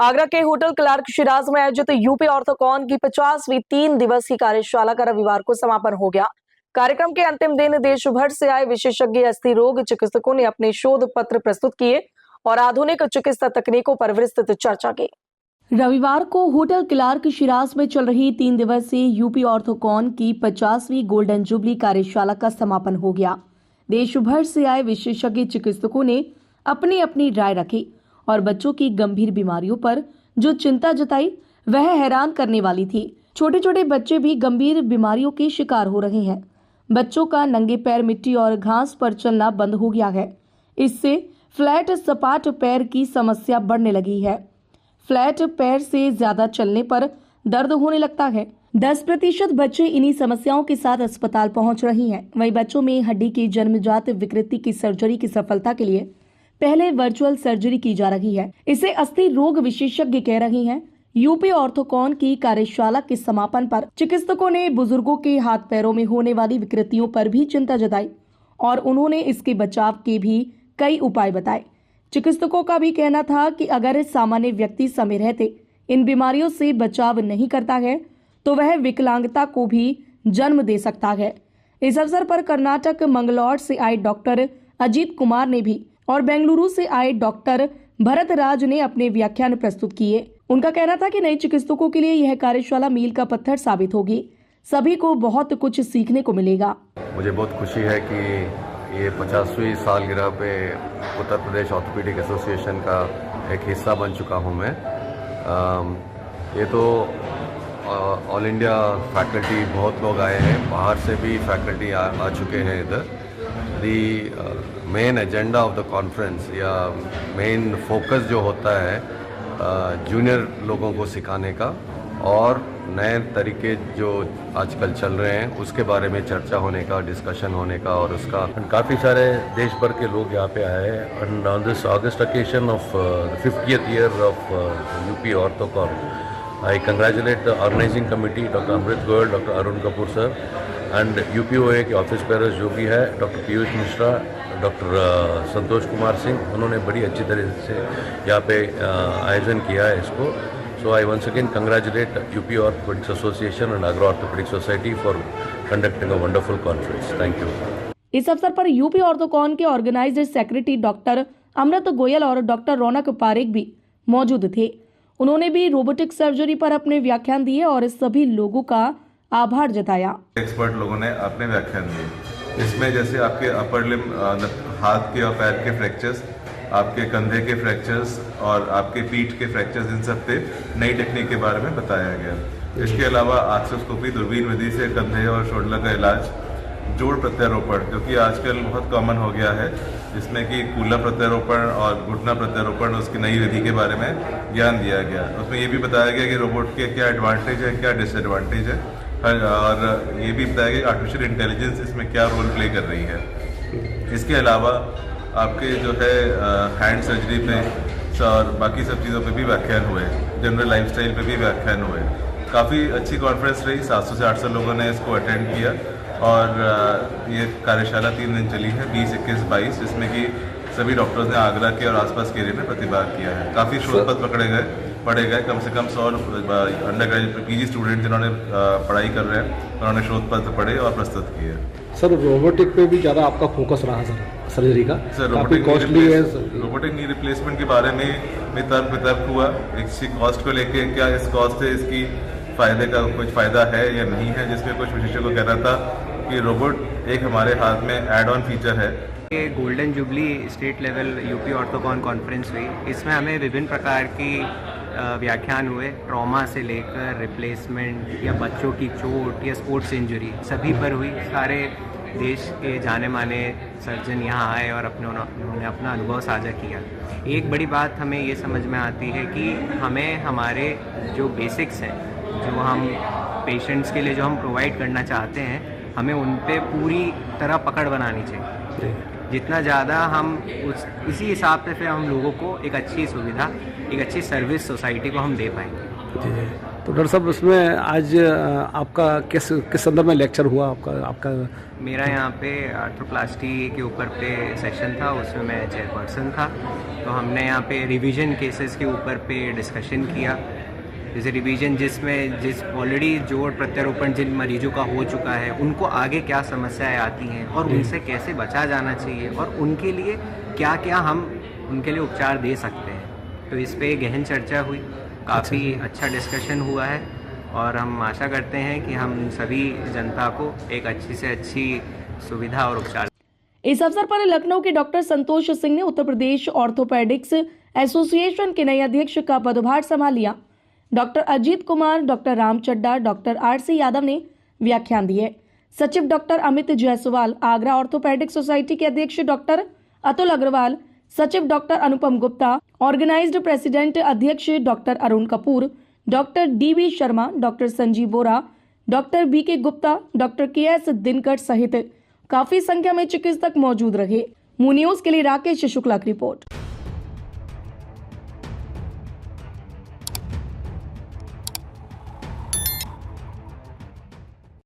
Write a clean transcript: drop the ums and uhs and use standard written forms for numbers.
आगरा के hotel Clark Siraj में आयोजित यूपी ऑर्थोकॉन की 50वीं 3 दिवसीय कार्यशाला का रविवार को समापन हो गया। कार्यक्रम के अंतिम दिन देश भर से आए विशेषज्ञ अस्थि रोग चिकित्सकों ने अपने शोध पत्र प्रस्तुत किए और आधुनिक चिकित्सा तकनीकों पर विस्तृत चर्चा की। रविवार को होटल क्लार्क शिराज में चल रही 3 दिवसीय यूपी ऑर्थोकॉन की 50वीं गोल्डन जुबली कार्यशाला का समापन हो गया। देश भर से आए विशेषज्ञ चिकित्सकों ने अपनी अपनी राय रखी और बच्चों की गंभीर बीमारियों पर जो चिंता जताई वह हैरान करने वाली थी। छोटे छोटे बच्चे भी गंभीर बीमारियों के शिकार हो रहे हैं। बच्चों का नंगे पैर मिट्टी और घास पर चलना बंद हो गया है। इससे फ्लैट सपाट पैर की समस्या बढ़ने लगी है। फ्लैट पैर से ज्यादा चलने पर दर्द होने लगता है। 10% बच्चे इन्हीं समस्याओं के साथ अस्पताल पहुंच रही हैं। वहीं बच्चों में हड्डी की जन्मजात विकृति की सर्जरी की सफलता के लिए पहले वर्चुअल सर्जरी की जा रही है। इसे अस्थि रोग विशेषज्ञ कह रहे हैं। यूपी ऑर्थोकॉन की कार्यशाला के समापन पर चिकित्सकों ने बुजुर्गों के हाथ पैरों में होने वाली विकृतियों पर भी चिंता जताई और उन्होंने इसके बचाव के भी कई उपाय बताए। चिकित्सकों का भी कहना था कि अगर सामान्य व्यक्ति समय रहते इन बीमारियों से बचाव नहीं करता है तो वह विकलांगता को भी जन्म दे सकता है। इस अवसर पर कर्नाटक मंगलौर से आए डॉक्टर अजीत कुमार ने भी और बेंगलुरु से आए डॉक्टर भरत राज ने अपने व्याख्यान प्रस्तुत किए। उनका कहना था कि नए चिकित्सकों के लिए यह कार्यशाला मील का पत्थर साबित होगी। सभी को बहुत कुछ सीखने को मिलेगा। मुझे बहुत खुशी है कि ये 50वीं सालगिरह पे उत्तर प्रदेश ऑर्थोपेडिक एसोसिएशन का एक हिस्सा बन चुका हूँ मैं। ये तो ऑल इंडिया फैकल्टी बहुत लोग आए हैं, बाहर से भी फैकल्टी आ चुके हैं इधर। The main agenda of the conference या मेन फोकस जो होता है जूनियर लोगों को सिखाने का और नए तरीके जो आजकल चल रहे हैं उसके बारे में चर्चा होने का, डिस्कशन होने का और उसका काफ़ी सारे देश भर के लोग यहाँ पे आए हैं। And on this August occasion of 50th year of UP Orthocon, I congratulate the organizing committee, Dr. Amrit Goyal, Dr. Arun Kapoor sir, and UPOA के ऑफिस पेयर्स जो भी है, डॉक्टर पीयूष मिश्रा, डॉक्टर संतोष कुमार सिंह, उन्होंने बड़ी अच्छी तरह से यहाँ पे आयोजन किया है इसको। So I once again congratulate UP orthopaedics association and Agra orthopaedic society for conducting a wonderful conference. Thank you. इस अवसर पर यूपी ऑर्थोकॉन के organiser secretary doctor Amrit Goyal और डॉक्टर रौनक पारेख भी मौजूद थे। उन्होंने भी रोबोटिक सर्जरी पर अपने व्याख्यान दिए और सभी लोगों का आभार जताया। एक्सपर्ट लोगों ने अपने व्याख्यान दिए। इसमें जैसे आपके अपर लिम, हाथ के और पैर के फ्रैक्चर्स, आपके कंधे के फ्रैक्चर्स और आपके पीठ के फ्रैक्चर्स, इन सब पे नई टेक्निक के बारे में बताया गया। इसके अलावा आर्थ्रोस्कोपी, दूरबीन विधि से कंधे और शोल्डर का इलाज, जोड़ प्रत्यारोपण जो कि आजकल बहुत कॉमन हो गया है, जिसमें कि कूल्हा प्रत्यारोपण और घुटना प्रत्यारोपण, उसकी नई विधि के बारे में ज्ञान दिया गया। उसमें ये भी बताया गया कि रोबोट के क्या एडवांटेज है, क्या डिसएडवांटेज है, और ये भी बताया गया कि आर्टिफिशियल इंटेलिजेंस इसमें क्या रोल प्ले कर रही है। इसके अलावा आपके जो है हैंड सर्जरी पे और बाकी सब चीज़ों पे भी व्याख्यान हुए, जनरल लाइफस्टाइल पे भी व्याख्यान हुए। काफ़ी अच्छी कॉन्फ्रेंस रही। 700 से 800 लोगों ने इसको अटेंड किया और ये कार्यशाला 3 दिन चली है, 20, 21, 22, जिसमें कि सभी डॉक्टर्स ने आगरा के और आसपास के एरिया में प्रतिभाग किया है। काफ़ी शोध पत्र पढ़े गए, कम से कम 100 अंडर ग्रेजुएट PG स्टूडेंट जिन्होंने पढ़ाई कर रहे हैं, उन्होंने शोध पत्र पढ़े और प्रस्तुत किए। सर रोबोटिक पे भी ज़्यादा आपका फोकस रहा सर सर्जरी का? सर रोबोटिक नी रिप्लेसमेंट के बारे में तर्क वितर्क हुआ। इसकी कॉस्ट को लेके, क्या इस कॉस्ट से इसकी फायदे का कुछ फ़ायदा है या नहीं है, जिसमें कुछ विशेषज्ञों को कहना था कि रोबोट एक हमारे हाथ में एड ऑन फीचर है। ये golden jubilee state level UP Orthocon conference हुई। इसमें हमें विभिन्न प्रकार की व्याख्यान हुए, ट्रॉमा से लेकर रिप्लेसमेंट या बच्चों की चोट या स्पोर्ट्स इंजरी, सभी पर हुई। सारे देश के जाने माने सर्जन यहाँ आए और उन्होंने अपना अनुभव साझा किया। एक बड़ी बात हमें ये समझ में आती है कि हमें हमारे जो बेसिक्स हैं, जो हम पेशेंट्स के लिए जो हम प्रोवाइड करना चाहते हैं, हमें उन पे पूरी तरह पकड़ बनानी चाहिए। जितना ज़्यादा हम इसी हिसाब से फिर हम लोगों को एक अच्छी सुविधा, एक अच्छी सर्विस सोसाइटी को हम दे पाएंगे। तो डॉक्टर साहब उसमें आज आपका किस संदर्भ में लेक्चर हुआ आपका मेरा यहाँ पे आर्थ्रोप्लास्टी के ऊपर पे सेशन था, उसमें मैं चेयरपर्सन था। तो हमने यहाँ पे रिवीजन केसेस के ऊपर पे डिस्कशन किया। जैसे रिवीजन जिस ऑलरेडी जोड़ प्रत्यारोपण जिन मरीजों का हो चुका है, उनको आगे क्या समस्याएं आती हैं और उनसे कैसे बचा जाना चाहिए और उनके लिए क्या क्या हम उनके लिए उपचार दे सकते हैं। तो इस पे गहन चर्चा हुई, काफ़ी अच्छा डिस्कशन हुआ है और हम आशा करते हैं कि हम सभी जनता को एक अच्छी से अच्छी सुविधा और उपचार। इस अवसर पर लखनऊ के डॉक्टर संतोष सिंह ने उत्तर प्रदेश ऑर्थोपेडिक्स एसोसिएशन के नए अध्यक्ष का पदभार संभाल लिया। Doctor Ajit Kumar, doctor Ram Chadda, doctor RC Yadav ने व्याख्यान दिए। सचिव doctor Amit Jaiswal, Agra orthopaedic society के अध्यक्ष डॉक्टर अतुल अग्रवाल, सचिव doctor Anupam Gupta, organised president अध्यक्ष doctor Arun Kapoor, doctor DB Sharma, doctor Sanjeev Bora, doctor BK Gupta, doctor KS Dinkar सहित काफी संख्या में चिकित्सक मौजूद रहे। मू न्यूज के लिए राकेश शुक्ला की रिपोर्ट।